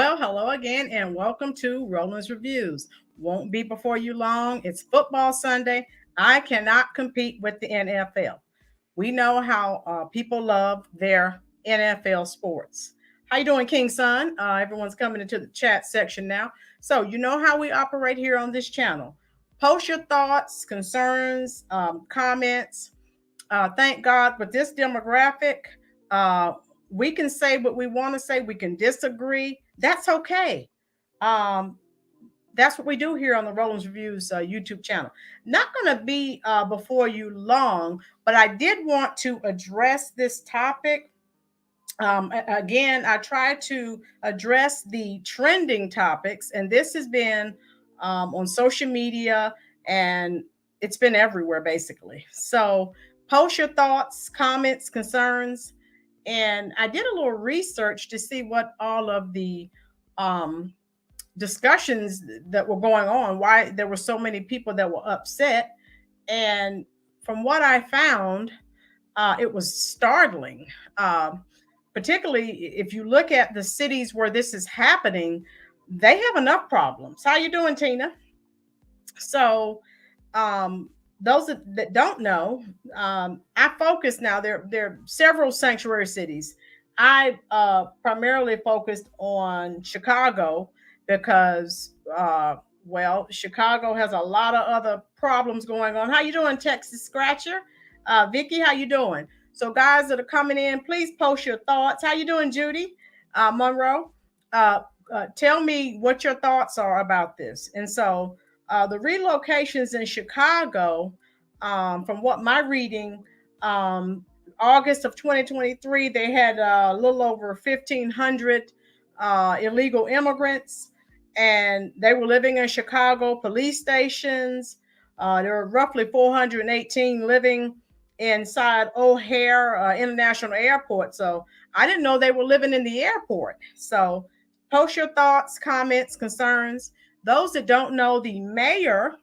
Well, hello again, and welcome to Rolynn's Reviews. Won't be before you long. It's football Sunday. I cannot compete with the NFL. We know how people love their NFL sports. How you doing, King Son? Everyone's coming into the chat section now. So you know how we operate here on this channel. Post your thoughts, concerns, comments. Thank God with this demographic, uh, we can say what we want to say. We can disagree. That's okay. Um, that's what we do here on the Rolynn's Reviews YouTube channel. Not going to be before you long, but I did want to address this topic. Again, I try to address the trending topics, and this has been on social media and it's been everywhere basically. So, post your thoughts, comments, concerns. And I did a little research to see what all of the um, discussions that were going on, why there were so many people that were upset. And from what I found, it was startling. Particularly if you look at the cities where this is happening, they have enough problems. How you doing, Tina? So, those that don't know, I focus now. There are several sanctuary cities. I primarily focused on Chicago because, well, Chicago has a lot of other problems going on. How you doing, Texas Scratcher? Vicky, how you doing? So, guys that are coming in, please post your thoughts. How you doing, Judy Monroe? Uh, Tell me what your thoughts are about this. And so, the relocations in Chicago, from what my reading, um, August of 2023, they had a little over 1,500 illegal immigrants, and they were living in Chicago police stations. There were roughly 418 living inside O'Hare International Airport. So I didn't know they were living in the airport. So post your thoughts, comments, concerns. Those that don't know, the mayor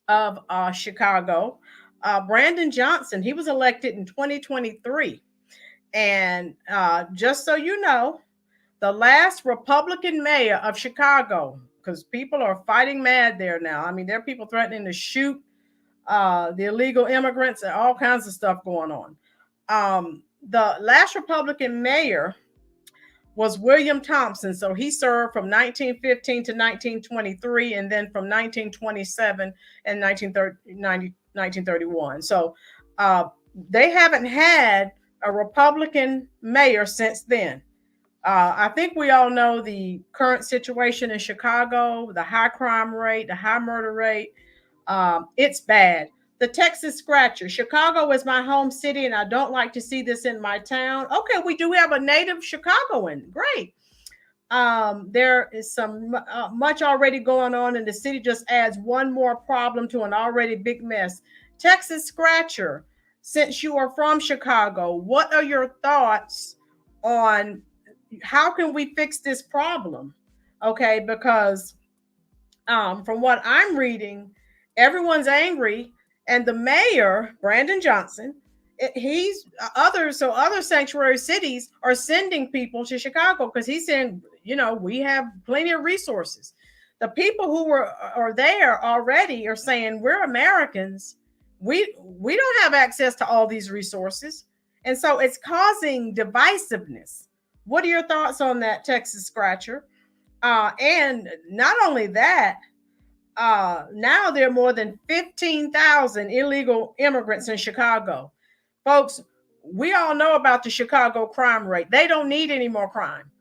of Chicago, Brandon Johnson, he was elected in 2023. And just so you know, the last Republican mayor of Chicago, because people are fighting mad there now. I mean, there are people threatening to shoot the illegal immigrants and all kinds of stuff going on. The last Republican mayor was William Thompson. So he served from 1915 to 1923, and then from 1927 and 1931. So they haven't had a Republican mayor since then. I think we all know the current situation in Chicago, the high crime rate, the high murder rate. It's bad. The Texas Scratcher. Chicago is my home city, and I don't like to see this in my town. Okay, we do have a native Chicagoan. Great. There is some much already going on, and the city just adds one more problem to an already big mess. Texas Scratcher, since you are from Chicago, what are your thoughts on how can we fix this problem? Okay, because from what I'm reading, everyone's angry, and the mayor, Brandon Johnson, he's other sanctuary cities are sending people to Chicago because he's saying, we have plenty of resources. The people who are there already are saying we're Americans. We don't have access to all these resources, and so it's causing divisiveness. What are your thoughts on that, Texas Scratcher? And not only that, now there are more than 15,000 illegal immigrants in Chicago. Folks, we all know about the Chicago crime rate. They don't need any more crime.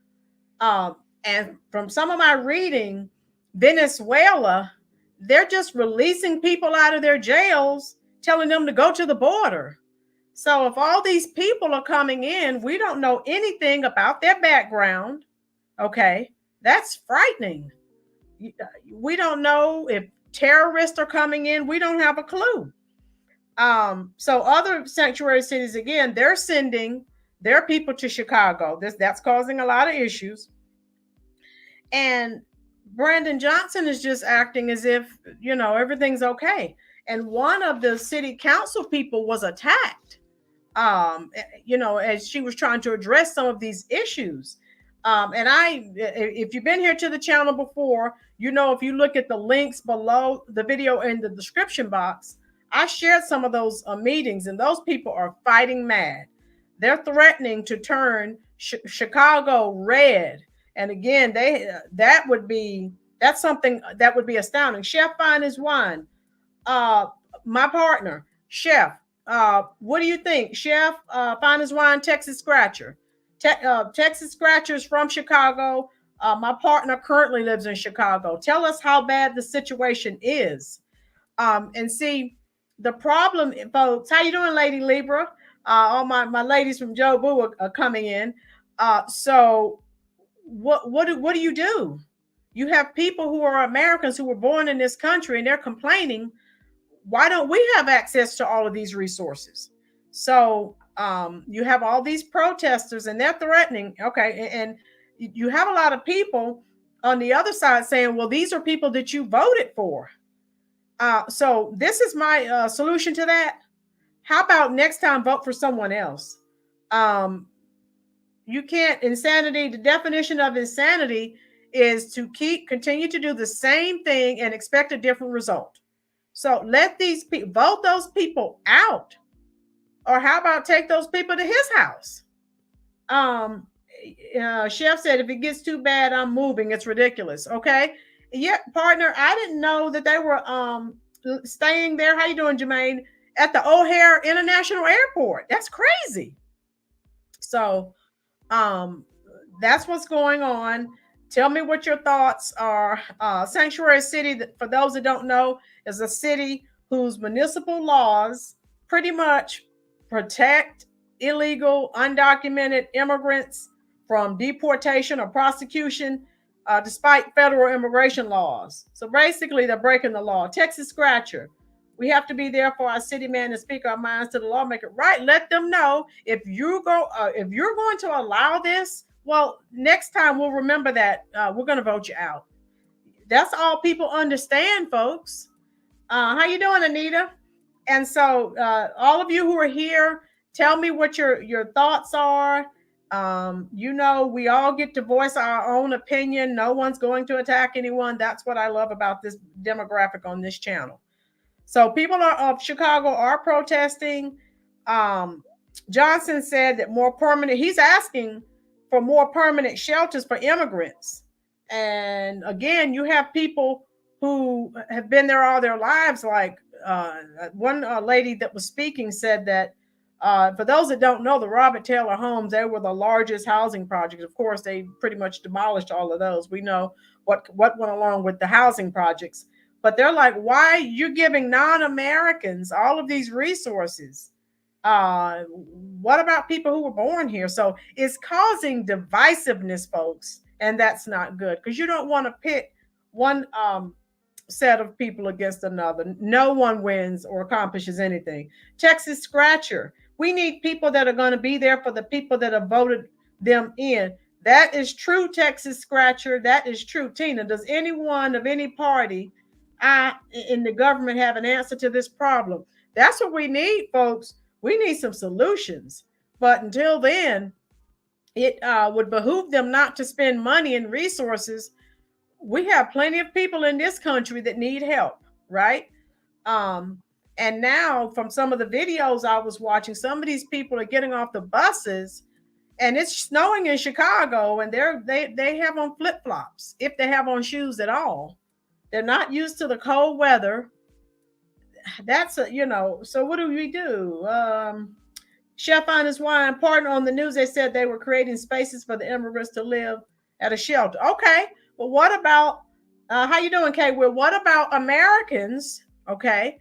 And from some of my reading, Venezuela, they're just releasing people out of their jails, telling them to go to the border. So if all these people are coming in, we don't know anything about their background. Okay, that's frightening. We don't know if terrorists are coming in. We don't have a clue. So other sanctuary cities, again, they're sending their people to Chicago. That's causing a lot of issues. And Brandon Johnson is just acting as if, everything's okay. And one of the city council people was attacked, as she was trying to address some of these issues. If you've been here to the channel before, you know, if you look at the links below the video in the description box, I shared some of those meetings, and those people are fighting mad. They're threatening to turn Chicago red. And again, that's something that would be astounding. Chef Fine is Wine, my partner, Chef. What do you think, Chef? Fine as Wine, Texas Scratcher. Texas Scratcher is from Chicago. My partner currently lives in Chicago. Tell us how bad the situation is. And see, the problem, folks. How you doing, Lady Libra? All my ladies from Joe Boo are coming in. So what do you do? You have people who are Americans who were born in this country, and they're complaining, why don't we have access to all of these resources? So you have all these protesters, and they're threatening. Okay, and you have a lot of people on the other side saying, well, these are people that you voted for. So this is my solution to that. How about next time vote for someone else? You can't. Insanity, the definition of insanity is to continue to do the same thing and expect a different result. So let these people vote those people out. Or how about take those people to his house? Chef said, if it gets too bad, I'm moving. It's ridiculous. Okay. Yeah, partner, I didn't know that they were staying there. How you doing, Jermaine? At the O'Hare International Airport. That's crazy. So that's what's going on. Tell me what your thoughts are. Sanctuary City, for those that don't know, is a city whose municipal laws pretty much protect illegal, undocumented immigrants from deportation or prosecution, despite federal immigration laws. So basically, they're breaking the law. Texas Scratcher. We have to be there for our city man and speak our minds to the lawmaker. Right? Let them know if you're going to allow this. Well, next time we'll remember that we're going to vote you out. That's all people understand, folks. How you doing, Anita? And so, all of you who are here, tell me what your thoughts are. You know, we all get to voice our own opinion. No one's going to attack anyone. That's what I love about this demographic on this channel. So people of Chicago are protesting. Johnson said that more permanent, he's asking for more permanent shelters for immigrants. And again, you have people who have been there all their lives. Like one lady that was speaking said that for those that don't know, the Robert Taylor homes, they were the largest housing project. Of course, they pretty much demolished all of those. We know what went along with the housing projects. But they're like, why you're giving non-Americans all of these resources? What about people who were born here? So it's causing divisiveness, folks, and that's not good, because you don't want to pit one set of people against another. No one wins or accomplishes anything. Texas Scratcher. We need people that are going to be there for the people that have voted them in. That is true, Texas Scratcher. That is true. Tina, does anyone of any party in the government have an answer to this problem? That's what we need, folks. We need some solutions. But until then, it would behoove them not to spend money and resources. We have plenty of people in this country that need help, right? And now, from some of the videos I was watching, some of these people are getting off the buses, and it's snowing in Chicago, and they have on flip-flops, if they have on shoes at all. They're not used to the cold weather. That's so what do we do? Chef on his wine partner on the news, they said they were creating spaces for the immigrants to live at a shelter. Okay, but what about how you doing, Kay? Well, what about Americans, okay,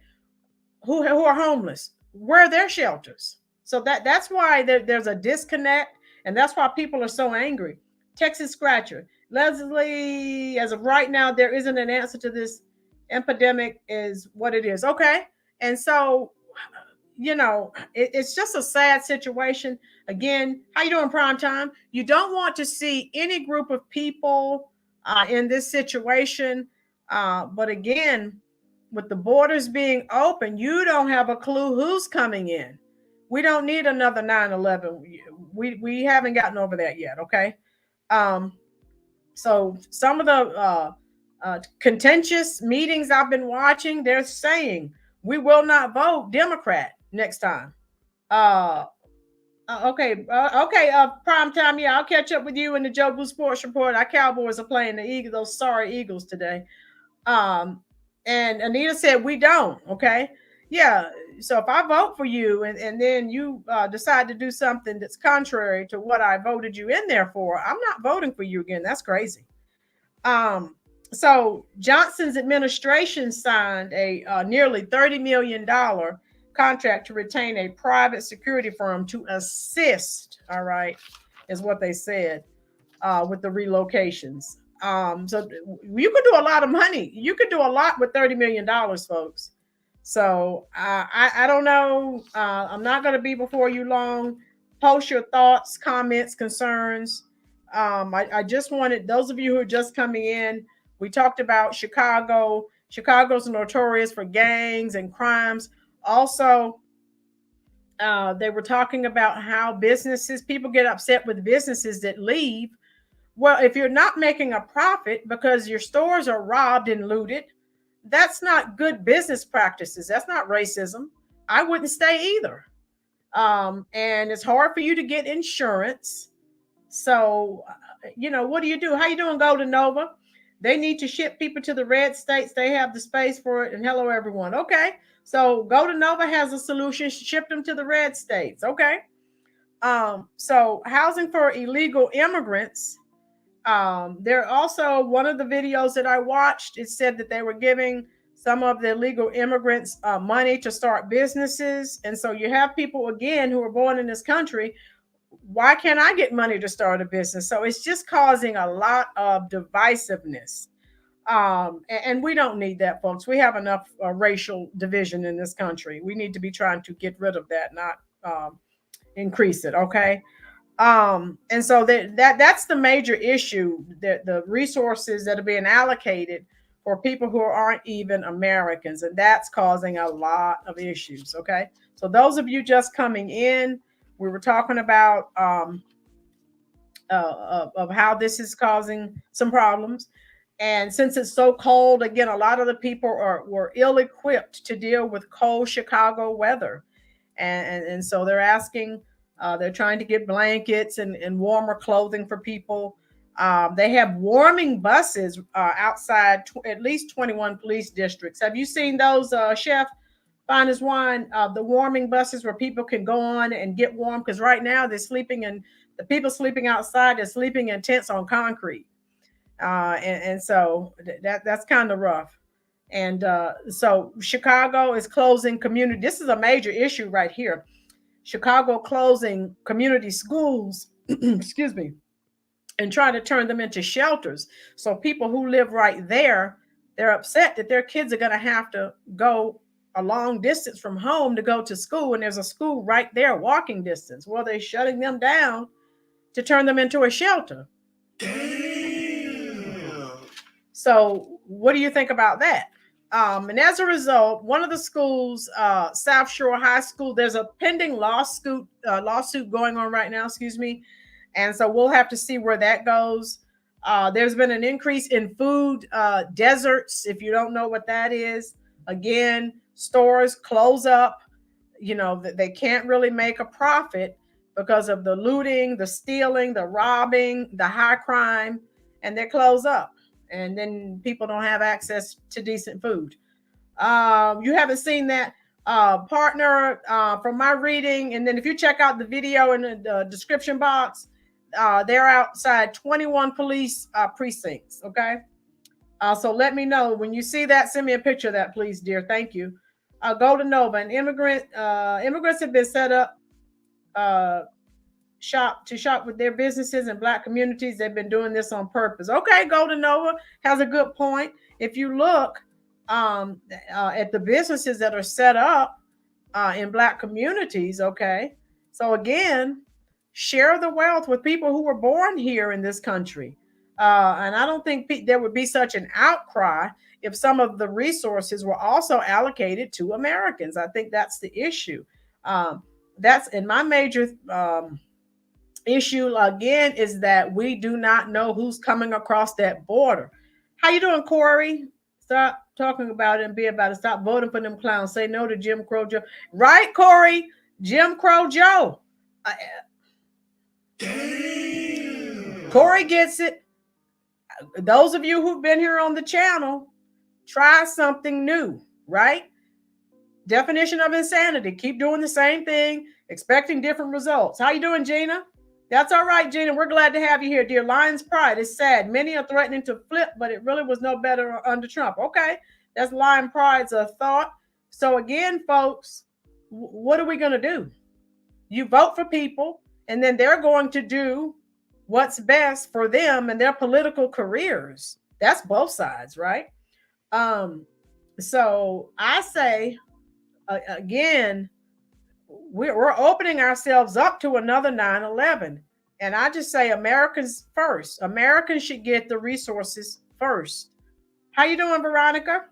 who are homeless? Where are their shelters? So that's why there's a disconnect, and that's why people are so angry. Texas Scratcher. Leslie, as of right now, there isn't an answer to this. Epidemic is what it is. Okay. And so, it's just a sad situation. Again, how you doing, prime time? You don't want to see any group of people in this situation. But again, with the borders being open, you don't have a clue who's coming in. We don't need another 9/11. We haven't gotten over that yet. Okay. Um, so some of the contentious meetings I've been watching, they're saying we will not vote Democrat next time. Uh, okay. Prime time. Yeah, I'll catch up with you in the Joe Blue Sports Report. Our Cowboys are playing the Eagles, those sorry Eagles today. Um, and Anita said we don't. Okay, yeah. So if I vote for you and then you decide to do something that's contrary to what I voted you in there for, I'm not voting for you again. That's crazy. Um, so Johnson's administration signed a nearly $30 million contract to retain a private security firm to assist. All right, is what they said with the relocations. So you could do a lot of money. You could do a lot with $30 million, folks. So I don't know. I'm not going to be before you long. Post your thoughts, comments, concerns. I just wanted those of you who are just coming in. We talked about Chicago. Chicago's notorious for gangs and crimes. Also, they were talking about how people get upset with businesses that leave. Well, if you're not making a profit because your stores are robbed and looted, that's not good business practices. That's not racism. I wouldn't stay either. And it's hard for you to get insurance. So, what do you do? How you doing, Golden Nova? They need to ship people to the red states. They have the space for it. And hello, everyone. Okay. So Golden Nova has a solution. Ship them to the red states. Okay. So housing for illegal immigrants. There also one of the videos that I watched, it said that they were giving some of the illegal immigrants money to start businesses. And so you have people again who are born in this country. Why can't I get money to start a business? So it's just causing a lot of divisiveness. And we don't need that, folks. We have enough racial division in this country. We need to be trying to get rid of that, not increase it. Okay. And so that's the major issue, that the resources that are being allocated for people who aren't even Americans, and that's causing a lot of issues. Okay, so those of you just coming in, we were talking about of how this is causing some problems. And since it's so cold, again, a lot of the people were ill-equipped to deal with cold Chicago weather, and so they're asking. They're trying to get blankets and warmer clothing for people. They have warming buses outside at least 21 police districts. Have you seen those, Chef? Fine as wine. The warming buses where people can go on and get warm, because right now the people sleeping outside, they're sleeping in tents on concrete. And so that's kind of rough. And so Chicago is closing community. This is a major issue right here. Chicago closing community schools, excuse me, and trying to turn them into shelters. So people who live right there, they're upset that their kids are going to have to go a long distance from home to go to school. And there's a school right there, walking distance. Well, they're shutting them down to turn them into a shelter. Damn. So what do you think about that? And as a result, one of the schools, South Shore High School, there's a pending lawsuit going on right now, excuse me. And so we'll have to see where that goes. There's been an increase in food deserts. If you don't know what that is, again, stores close up. They can't really make a profit because of the looting, the stealing, the robbing, the high crime, and they close up. And then people don't have access to decent food. You haven't seen that, partner, from my reading. And then if you check out the video in the description box, they're outside 21 police precincts. Okay. So let me know when you see that. Send me a picture of that, please, dear. Thank you. Golden Nova, and immigrants have been set up shop with their businesses in Black communities. They've been doing this on purpose. Okay, Golden Nova has a good point. If you look at the businesses that are set up in Black communities, okay, so again, share the wealth with people who were born here in this country. And I don't think there would be such an outcry if some of the resources were also allocated to Americans. I think that's the issue. That's in my major issue again is that we do not know who's coming across that border. How you doing, Corey? Stop talking about it and be about it. Stop voting for them clowns. Say no to Jim Crow Joe. Right, Corey? Jim Crow Joe. Corey gets it. Those of you who've been here on the channel, try something new, right? Definition of insanity. Keep doing the same thing, expecting different results. How you doing, Gina? That's all right, Gina. We're glad to have you here, dear. Lion's pride is sad. Many are threatening to flip, but it really was no better under Trump. Okay, that's lion pride's a thought. So again, folks, what are we going to do? You vote for people, and then they're going to do what's best for them and their political careers. That's both sides, right? So I say, again, we're opening ourselves up to another 9/11. And I just say Americans first. Americans should get the resources first. How you doing, Veronica?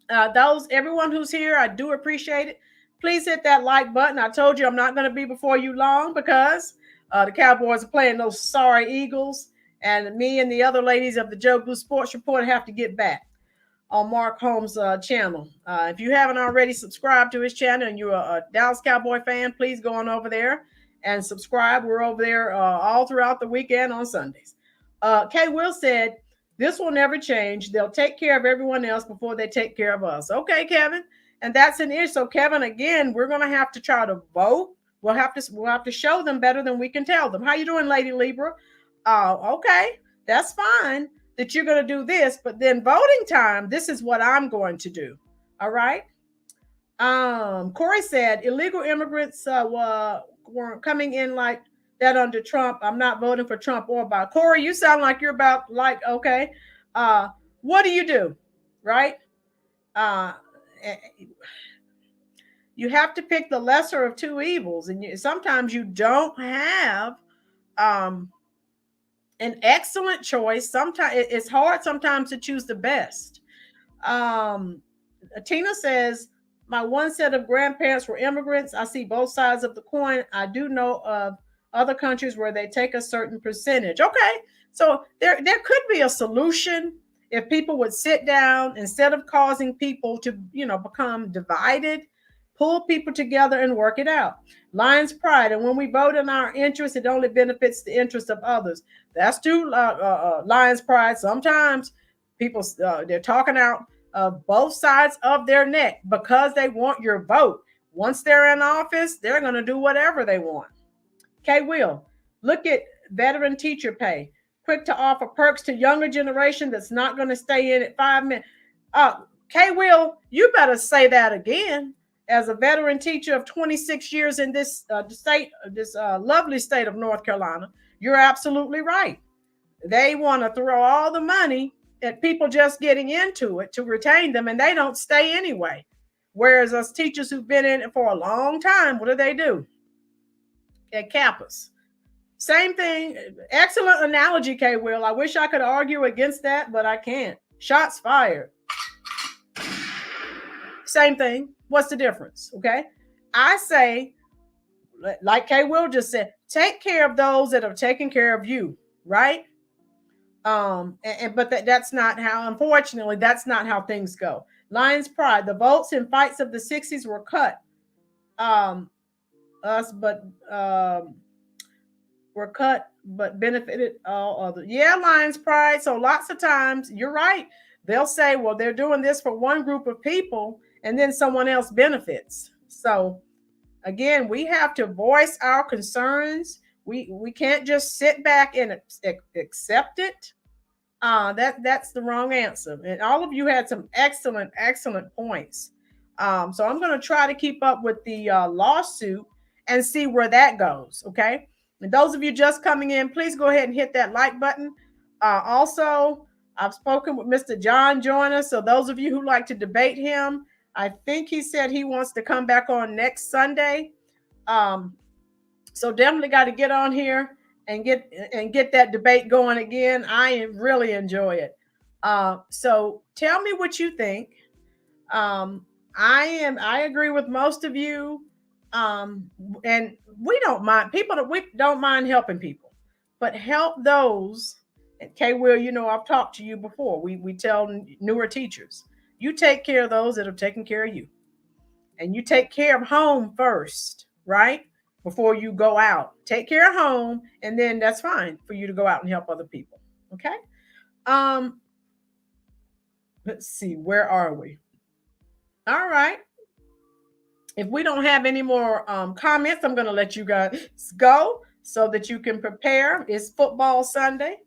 Everyone who's here, I do appreciate it. Please hit that like button. I told you I'm not going to be before you long because the Cowboys are playing those sorry Eagles, and me and the other ladies of the Joe Blue Sports Report have to get back on Mark Holmes' channel. If you haven't already subscribed to his channel and you're a Dallas Cowboy fan, please go on over there and subscribe. We're over there all throughout the weekend on Sundays. Kay Will said, this will never change. They'll take care of everyone else before they take care of us. Okay, Kevin. And that's an issue. So, Kevin, again, we're going to have to try to vote. We'll have to show them better than we can tell them. How you doing, Lady Libra? Okay, that's fine that you're going to do this, but then voting time, this is what I'm going to do. All right. Corey said illegal immigrants were coming in like that under Trump. I'm not voting for Trump or Biden. Corey, you sound like you're about like, okay. What do you do? Right? You have to pick the lesser of two evils. And sometimes you don't have an excellent choice. Sometimes it's hard sometimes to choose the best. Tina says, my one set of grandparents were immigrants. I see both sides of the coin. I do know of other countries where they take a certain percentage. Okay, so there could be a solution if people would sit down instead of causing people to become divided. Pull people together and work it out. Lion's pride. And when we vote in our interest, it only benefits the interest of others. That's too lion's pride. Sometimes people, they're talking out of both sides of their neck because they want your vote. Once they're in office, they're going to do whatever they want. Kay Will, look at veteran teacher pay. Quick to offer perks to younger generation that's not going to stay in at 5 minutes. Kay Will, you better say that again. As a veteran teacher of 26 years in this lovely state of North Carolina, you're absolutely right. They want to throw all the money at people just getting into it to retain them, and they don't stay anyway. Whereas us teachers who've been in it for a long time, what do? At campus. Same thing. Excellent analogy, Kay Will. I wish I could argue against that, but I can't. Shots fired. Same thing. What's the difference? Okay. I say, like Kay Will just said, take care of those that have taken care of you, right? But that's not how, unfortunately, that's not how things go. Lion's pride. The votes and fights of the 60s were cut. Were cut, but benefited all others. Yeah, Lion's pride. So lots of times, you're right. They'll say, well, they're doing this for one group of people, and then someone else benefits. So again, we have to voice our concerns. We can't just sit back and accept it. That's the wrong answer. And all of you had some excellent points. So I'm going to try to keep up with the lawsuit and see where that goes. Okay. And those of you just coming in, please go ahead and hit that like button. Also, I've spoken with Mr. John Joyner. So those of you who like to debate him, I think he said he wants to come back on next Sunday. So definitely got to get on here and get that debate going again. I really enjoy it. So tell me what you think. I agree with most of you. And we don't mind people that we don't mind helping people, but help those. And K Will, you know, I've talked to you before. We tell newer teachers, you take care of those that have taken care of you. And you take care of home first, right? Before you go out. Take care of home, and then that's fine for you to go out and help other people. Okay. Um, let's see, where are we? All right. If we don't have any more comments, I'm going to let you guys go so that you can prepare. It's football Sunday.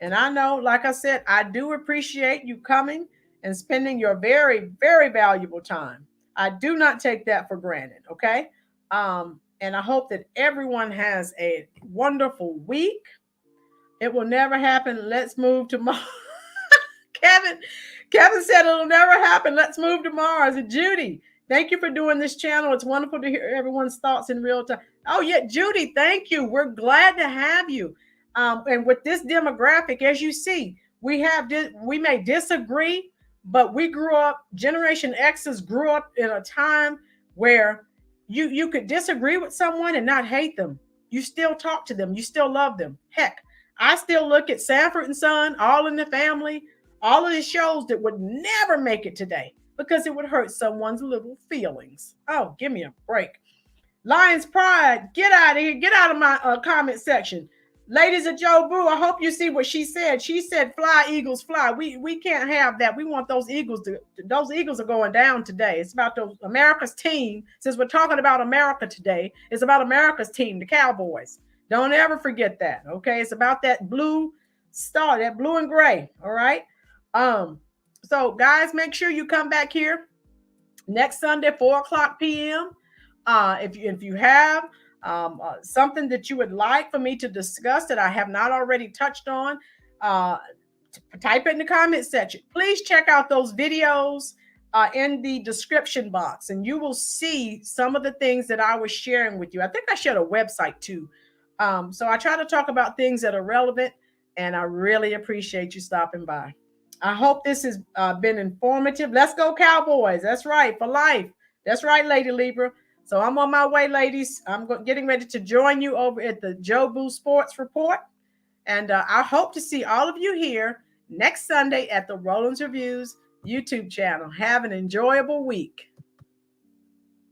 And I know, like I said, I do appreciate you coming and spending your very, very valuable time. I do not take that for granted. Okay. And I hope that everyone has a wonderful week. It will never happen. Let's move to Mars. Kevin, Kevin said it'll never happen. Let's move to Mars. And Judy, thank you for doing this channel. It's wonderful to hear everyone's thoughts in real time. Oh, yeah, Judy, thank you. We're glad to have you. And with this demographic, as you see, we may disagree, but we grew up, Generation X's grew up in a time where you could disagree with someone and not hate them. You still talk to them. You still love them. Heck, I still look at Sanford and Son, All in the Family, all of these shows that would never make it today because it would hurt someone's little feelings. Oh, give me a break. Lions Pride, get out of here. Get out of my comment section. Ladies of Joe Boo, I hope you see what she said. She said, fly, Eagles, fly. We can't have that. We want those Eagles those Eagles are going down today. It's about those America's team. Since we're talking about America today, it's about America's team, the Cowboys. Don't ever forget that, okay? It's about that blue star, that blue and gray, all right? So guys, make sure you come back here next Sunday, 4:00 p.m. If you have something that you would like for me to discuss that I have not already touched on, type it in the comment section. Please check out those videos in the description box, and you will see some of the things that I was sharing with you. I think I shared a website too. So I try to talk about things that are relevant, and I really appreciate you stopping by. I hope this has been informative. Let's go Cowboys. That's right, for life. That's right, Lady Libra. So I'm on my way, ladies. I'm getting ready to join you over at the Joe Boo Sports Report. And I hope to see all of you here next Sunday at the Rolynn's Reviews YouTube channel. Have an enjoyable week.